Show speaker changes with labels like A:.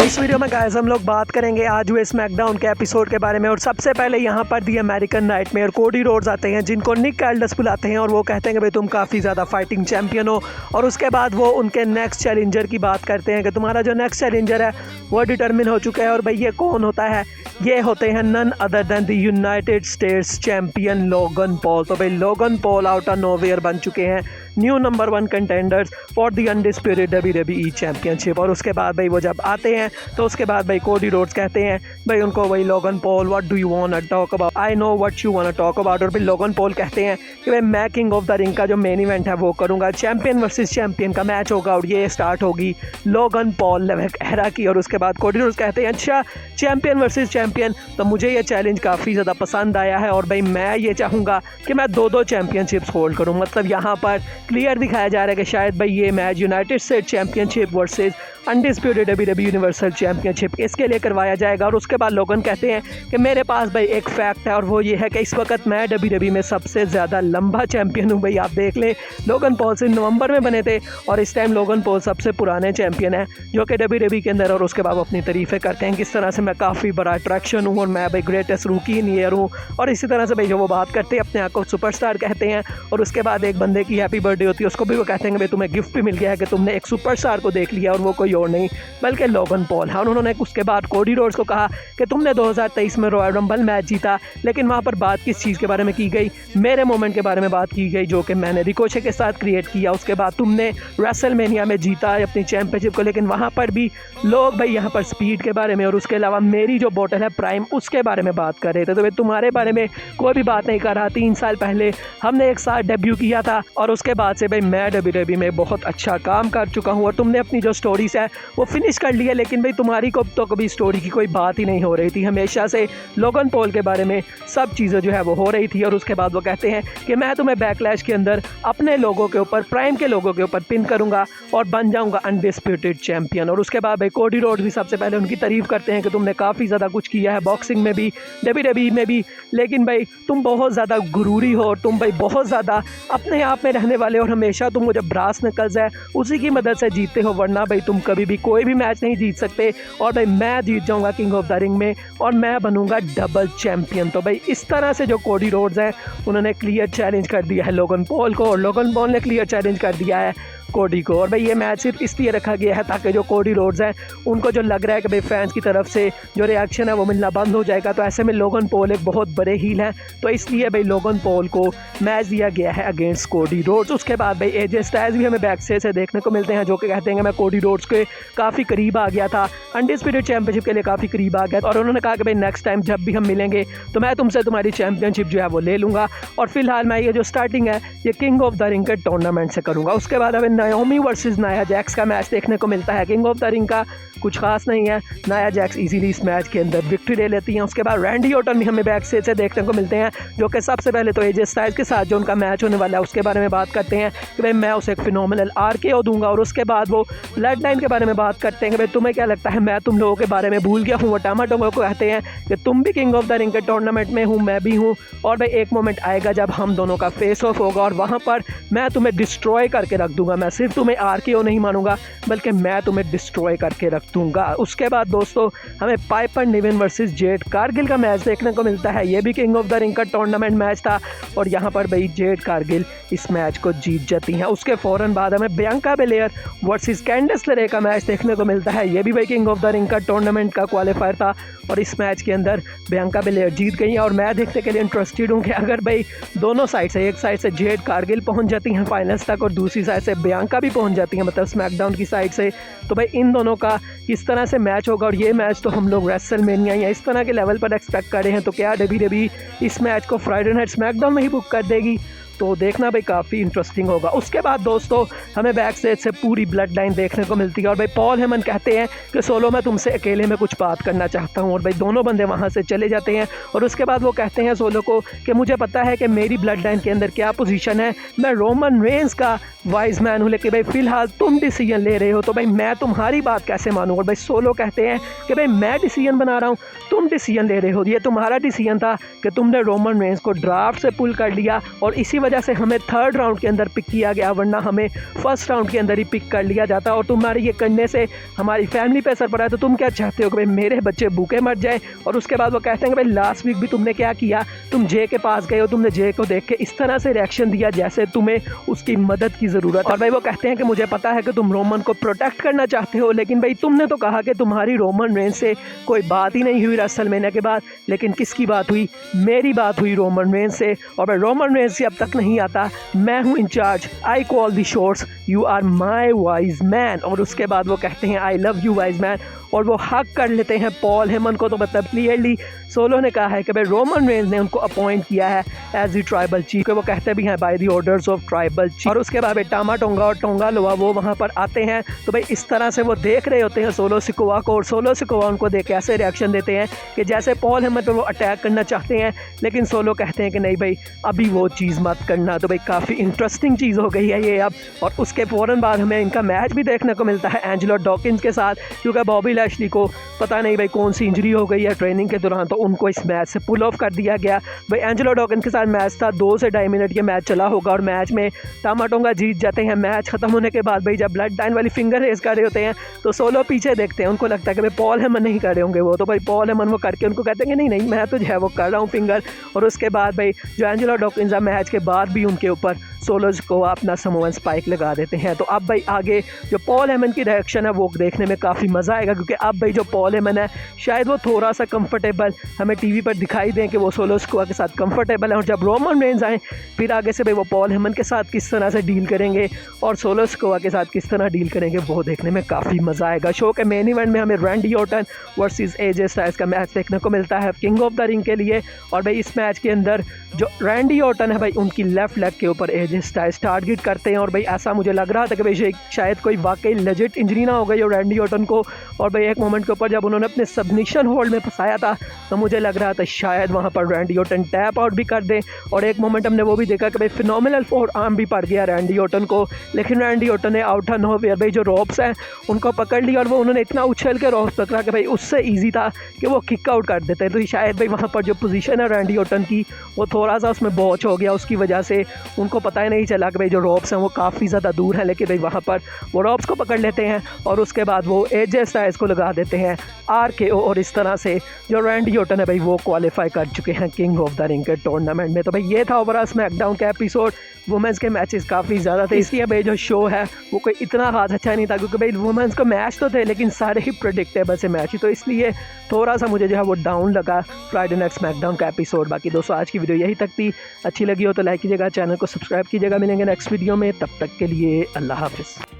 A: इस वीडियो में गाइस हम लोग बात करेंगे आज हुए स्मैकडाउन के एपिसोड के बारे में। और सबसे पहले यहाँ पर दी अमेरिकन नाइटमेयर कोडी रोड्स आते हैं, जिनको निक एल्डस बुलाते हैं और वो कहते हैं कि भाई तुम काफ़ी ज़्यादा फाइटिंग चैंपियन हो। और उसके बाद वो उनके नेक्स्ट चैलेंजर की बात करते हैं कि तुम्हारा जो नेक्स्ट चैलेंजर है वो डिटर्मिन हो चुका है। और भाई ये कौन होता है? ये होते हैं none other than the United States champion Logan Paul. तो भाई Logan Paul out of nowhere बन चुके हैं new number 1 contenders for the undisputed WWE championship. और उसके बाद भाई वो जब आते हैं तो उसके बाद भाई कोडी रोड्स कहते हैं भाई उनको भाई Logan Paul what do you want to talk about, I know what you want to talk about. और भाई लोगन पॉल कहते हैं कि भाई मैं किंग ऑफ द रिंग का जो मेन इवेंट है वो करूँगा, चैम्पियन वर्सेस चैम्पियन का मैच होगा और ये स्टार्ट होगी लोगन पॉल एरा की। और उसके बाद कोडी रोड्स कहते हैं अच्छा चैम्पियन वर्सेस चैम्पियन, तो मुझे ये चैलेंज काफ़ी ज़्यादा पसंद आया है और भाई मैं ये चाहूँगा कि मैं दो चैम्पियनशिप्स होल्ड करूँ। मतलब यहाँ पर क्लियर दिखाया जा रहा है कि शायद भाई ये match United states championship versus undisputed WWE universal championship इसके लिए करवाया जाएगा। और उसके बाद लोगन कहते हैं कि मेरे पास भाई एक फैक्ट है और वो ये है कि इस वक्त मैं WWE में सबसे ज़्यादा लंबा चैम्पियन हूँ। भाई आप देख लें लोगन पॉल से नवंबर में बने थे और इस टाइम लोगन पॉल सबसे पुराने चैम्पियन हैं जो कि WWE के अंदर। और उसके बाद वो अपनी तारीफ़ें करते हैं किस तरह से मैं काफ़ी बड़ा अट्रैक्शन हूँ और मैं भाई ग्रेटेस्ट रूकी इन ईयर हूँ। और इसी तरह से भाई जो वो बात करते हैं अपने आप को सुपरस्टार कहते हैं। और उसके बाद एक बंदे की हैप्पी बर्थडे होती है, उसको भी वो कहते हैं कि भाई तुम्हें गिफ्ट भी मिल गया है कि तुमने एक सुपरस्टार को देख लिया और वो कोई और नहीं बल्कि लोगन पॉल है। और उन्होंने उसके बाद कोडी रोड्स को कहा कि तुमने 2023 में रॉयल रंबल मैच जीता, लेकिन वहाँ पर बात किस चीज़ के बारे में की गई? मेरे मोमेंट के बारे में बात की गई जो कि मैंने रिकोशे के साथ क्रिएट किया। उसके बाद तुमने रेसलमेनिया में जीता अपनी चैंपियनशिप को, लेकिन वहाँ पर भी लोग भाई यहाँ पर स्पीड के बारे में और उसके अलावा मेरी जो बोतल है प्राइम उसके बारे में बात कर रहे थे। तो भाई तुम्हारे बारे में कोई भी बात नहीं कर रहा। 3 साल पहले हमने एक साथ डेब्यू किया था और उसके बाद से भाई मैं WWE में बहुत अच्छा काम कर चुका हूँ और तुमने अपनी जो स्टोरीज है वो फिनिश कर ली है, लेकिन भाई तुम्हारी को तो कभी स्टोरी की कोई बात ही नहीं हो रही थी। हमेशा से लोगन पॉल के बारे में सब चीज़ें जो है वो हो रही थी। और उसके बाद वो कहते हैं कि मैं तुम्हें बैकलैश के अंदर अपने लोगों के ऊपर प्राइम के लोगों के ऊपर पिन करूंगा और बन जाऊंगा अनडिस्प्यूटेड चैंपियन। और उसके बाद भाई कोडी रोड्स भी सबसे पहले उनकी तारीफ करते हैं कि तुमने काफ़ी ज़्यादा कुछ किया है बॉक्सिंग में भी WWE में भी, लेकिन भाई तुम बहुत ज़्यादा गुरूरी हो, तुम भाई बहुत ज़्यादा अपने आप में रहने वाले और हमेशा तुम मुझे ब्रास नकल्स है उसी की मदद से जीतते हो, वरना भाई तुम कभी भी कोई भी मैच नहीं जीत सकते। और भाई मैं जीत जाऊंगा किंग ऑफ द रिंग में और मैं बनूंगा डबल चैंपियन। तो भाई इस तरह से जो कोडी रोड्स हैं उन्होंने क्लियर चैलेंज कर दिया है लोगन पॉल को और लोगन पॉल ने क्लियर चैलेंज कर दिया है कोडी को। और भाई ये मैच सिर्फ इसलिए रखा गया है ताकि जो कोडी रोड्स हैं उनको जो लग रहा है कि भाई फैंस की तरफ से जो रिएक्शन है वो मिलना बंद हो जाएगा, तो ऐसे में लोगन पॉल एक बहुत बड़े हील हैं, तो इसलिए भाई लोगन पॉल को मैच दिया गया है अगेंस्ट कोडी रोड्स। उसके बाद भाई एजे स्टाइल्स भी हमें बैक से देखने को मिलते हैं जो कि कहते हैं कि मैं कोडी रोड्स के काफ़ी करीब आ गया था, अनडिस्प्यूटेड चैंपियनशिप के लिए काफ़ी करीब आ गया। और उन्होंने कहा कि भाई नेक्स्ट टाइम जब भी हम मिलेंगे तो मैं तुमसे तुम्हारी चैंपियनशिप जो है वो ले लूँगा और फिलहाल मैं ये जो स्टार्टिंग है ये किंग ऑफ द रिंग के टूर्नामेंट से करूँगा। उसके बाद हमें नाओमी वर्सेस नाया जैक्स का मैच देखने को मिलता है। किंग ऑफ द रिंग का कुछ खास नहीं है, नाया जैक्स इजीली इस मैच के अंदर विक्ट्री ले लेती हैं। उसके बाद रैंडी ऑर्टन भी हमें बैक से देखने को मिलते हैं जो कि सबसे पहले तो एजे स्टाइल्स के साथ जो उनका मैच होने वाला है उसके बारे में बात करते हैं कि भाई मैं उसे एक फिनोमिनल RKO दूंगा। और उसके बाद वो ब्लड लाइन के बारे में बात करते हैं कि भाई तुम्हें क्या लगता है मैं तुम लोगों के बारे में भूल गया हूँ। वो टामाटो को कहते हैं कि तुम भी किंग ऑफ द रिंग के टूर्नामेंट में हूँ, मैं भी हूँ, और भाई एक मोमेंट आएगा जब हम दोनों का फेस ऑफ होगा और वहाँ पर मैं तुम्हें डिस्ट्रॉय करके रख दूंगा। मैं सिर्फ तुम्हें RKO नहीं मानूंगा बल्कि मैं तुम्हें डिस्ट्रॉय करके रख दूंगा। उसके बाद दोस्तों हमें पाइपर निवन वर्सेस जेड कारगिल का मैच देखने को मिलता है। ये भी किंग ऑफ द रिंग का टूर्नामेंट मैच था और यहाँ पर भाई जेड कारगिल इस मैच को जीत जाती हैं। उसके फ़ौरन बाद हमें बियांका बेलेयर वर्सेस कैंडिस लेरे का मैच देखने को मिलता है। ये भी भाई किंग ऑफ द रिंग का टूर्नामेंट का क्वालिफायर था और इस मैच के अंदर बियांका बेलेयर जीत गई हैं। और मैं देखने के लिए इंटरेस्टेड हूँ कि अगर भाई दोनों साइड से, एक साइड से जेड कारगिल पहुँच जाती हैं फाइनल्स तक और दूसरी साइड से बियांका भी पहुँच जाती हैं मतलब स्मैकडाउन की साइड से, तो भाई इन दोनों का किस तरह से मैच होगा। और ये मैच तो हम लोग रेसलमेनिया या इस तरह के लेवल पर एक्सपेक्ट कर रहे हैं, तो क्या WWE इस मैच को फ्राइडे नाइट स्मैकडाउन में ही बुक कर देगी? तो देखना भाई काफ़ी इंटरेस्टिंग होगा। उसके बाद दोस्तों हमें बैक स्टेज से पूरी ब्लड लाइन देखने को मिलती है और भाई पॉल हेमन कहते हैं कि सोलो मैं तुमसे अकेले में कुछ बात करना चाहता हूँ। और भाई दोनों बंदे वहाँ से चले जाते हैं और उसके बाद वो कहते हैं सोलो को कि मुझे पता है कि मेरी ब्लड लाइन के अंदर क्या पोजीशन है, मैं रोमन रेंस का वाइज मैन हूँ, लेकिन भाई फिलहाल तुम डिसीजन ले रहे हो तो भाई मैं तुम्हारी बात कैसे मानूँ। और भाई सोलो कहते हैं कि भाई मैं डिसीजन बना रहा हूँ, तुम डिसीजन ले रहे हो, ये तुम्हारा डिसीजन था कि तुमने रोमन रेंस को ड्राफ्ट से पुल कर लिया और इसी वजह से हमें थर्ड राउंड के अंदर पिक किया गया, वरना हमें फर्स्ट राउंड के अंदर ही पिक कर लिया जाता। और तुम्हारे ये करने से हमारी फैमिली पे असर पड़ा है, तो तुम क्या चाहते हो कि भाई मेरे बच्चे भूखे मर जाए। और उसके बाद वो कहते हैं कि भाई लास्ट वीक भी तुमने क्या किया, तुम जे के पास गए हो, तुमने जे को देख के इस तरह से रिएक्शन दिया जैसे तुम्हें उसकी मदद की ज़रूरत है। और भाई वो कहते हैं कि मुझे पता है कि तुम रोमन को प्रोटेक्ट करना चाहते हो, लेकिन भाई तुमने तो कहा कि तुम्हारी रोमन रेंज से कोई बात ही नहीं हुई रेसलमेनिया के बाद। लेकिन किसकी बात हुई? मेरी बात हुई रोमन रेंज से। और भाई रोमन रेंज से अब तक नहीं आता, मैं हूँ in charge, I call the shots, you are my wise man. और उसके बाद वो कहते हैं I love you wise man, और वो हक कर लेते हैं पॉल हेमन को। तो मतलब क्लियरली सोलो ने कहा है कि भाई रोमन रेंज ने उनको अपॉइंट किया है एज दी ट्राइबल चीफ। वो कहते भी हैं by the orders of tribal chief. और उसके बाद टामा टोंगा और टोंगा लोआ वो वहाँ पर आते हैं। तो भाई इस तरह से वो देख रहे होते हैं सोलो सिकोवा को, और सोलो सिकोवा उनको देख के ऐसे रिएक्शन देते हैं कि जैसे पॉल हेमन पर वो अटैक करना चाहते हैं, लेकिन सोलो कहते हैं कि नहीं भाई अभी वो चीज़ मत करना। तो भाई काफ़ी इंटरेस्टिंग चीज़ हो गई है ये अब। और उसके फ़ौरन बाद हमें इनका मैच भी देखने को मिलता है एंजेलो डॉकिंस के साथ, क्योंकि बॉबी लैशली को पता नहीं भाई कौन सी इंजरी हो गई है ट्रेनिंग के दौरान, तो उनको इस मैच से पुल ऑफ कर दिया गया। भाई एंजेलो डॉकिंस के साथ मैच था, 2 से 2.5 मिनट ये मैच चला होगा, और मैच में टामा टोंगा जीत जाते हैं। मैच खत्म होने के बाद भाई जब ब्लड लाइन वाली फिंगर रेज कर रहे होते हैं, तो सोलो पीछे देखते हैं, उनको लगता है कि भाई पॉल हेमन नहीं कर रहे होंगे वो। तो भाई पॉल हेमन वो करके उनको कहते हैं कि नहीं मैं तो जो है वो कर रहा हूँ फिंगर। और उसके बाद भाई जो एंजेलो डॉकिंस मैच के बाद भी उनके ऊपर सोलोज को अपना समोवन स्पाइक लगा देते हैं। तो अब भाई आगे जो पॉल हेमन की रिएक्शन है वो देखने में काफ़ी मज़ा आएगा, क्योंकि अब भाई जो पॉल हेमन है शायद वो थोड़ा सा कंफर्टेबल हमें टीवी पर दिखाई दें कि वो सोलोज को के साथ कंफर्टेबल है। और जब रोमन रेंज आए फिर आगे से भाई वो पॉल हेमन के साथ किस तरह से डील करेंगे और सोलोज को के साथ किस तरह डील करेंगे, वो देखने में काफ़ी मज़ा आएगा। शो के मेन इवेंट में हमें Randy Orton versus AJ Styles का मैच देखने को मिलता है किंग ऑफ द रिंग के लिए। और भाई इस मैच के अंदर जो रैंडी ऑर्टन है भाई उनकी लेफ्ट लेग के ऊपर एजे स्टाइल्स टारगेट करते हैं। और भाई ऐसा मुझे लग रहा था कि भाई शायद कोई वाकई लेजिट इंजरी ना हो गई हो रैंडी ऑर्टन को। और भाई एक मोमेंट के ऊपर जब उन्होंने अपने सबमिशन होल्ड में फंसाया था, तो मुझे लग रहा था शायद वहाँ पर रैंडी ऑर्टन टैप आउट भी कर दें। और एक मोमेंट हमने वो भी देखा कि भाई फिनोमिनल फोर आर्म भी पड़ गया रैंडी ऑर्टन को, लेकिन रैंडी ऑर्टन ने आउट ऑफ नोवेयर भाई जो रोप्स हैं उनको पकड़ लिया, और वो उन्होंने इतना उछल के रोप्स पकड़ा कि भाई उससे ईजी था कि वो किक आउट कर देते। तो शायद भाई वहाँ पर जो पोजीशन है रैंडी ऑर्टन की वो थोड़ा सा उसमें बॉच हो गया, उसकी वजह से उनको पता ही नहीं चला कि भाई जो रोप्स हैं वो काफ़ी ज़्यादा दूर हैं। लेकिन भाई वहाँ पर वो रोप्स को पकड़ लेते हैं और उसके बाद वो एजे स्टाइल्स को लगा देते हैं RKO। और इस तरह से जो रैंडी ऑर्टन है भाई वो क्वालिफाई कर चुके हैं किंग ऑफ द रिंग के टूर्नामेंट में। तो भाई ये था ओवरऑल स्मैकडाउन का एपिसोड। वुमेंस के मैचेस काफ़ी ज़्यादा थे, इसलिए भाई जो शो है वो कोई इतना खास अच्छा नहीं था, क्योंकि भाई वुमेंस को मैच तो थे लेकिन सारे ही प्रेडिक्टेबल से मैच ही, तो इसलिए थोड़ा सा मुझे जो है वो डाउन लगा फ्राइडे नाइट स्मैकडाउन का एपिसोड। बाकी दोस्तों आज की वीडियो यही तक थी, अच्छी लगी हो तो लाइक कीजिएगा, चैनल को सब्सक्राइब कीजिएगा। मिलेंगे नेक्स्ट वीडियो में, तब तक के लिए अल्लाह हाफिज़।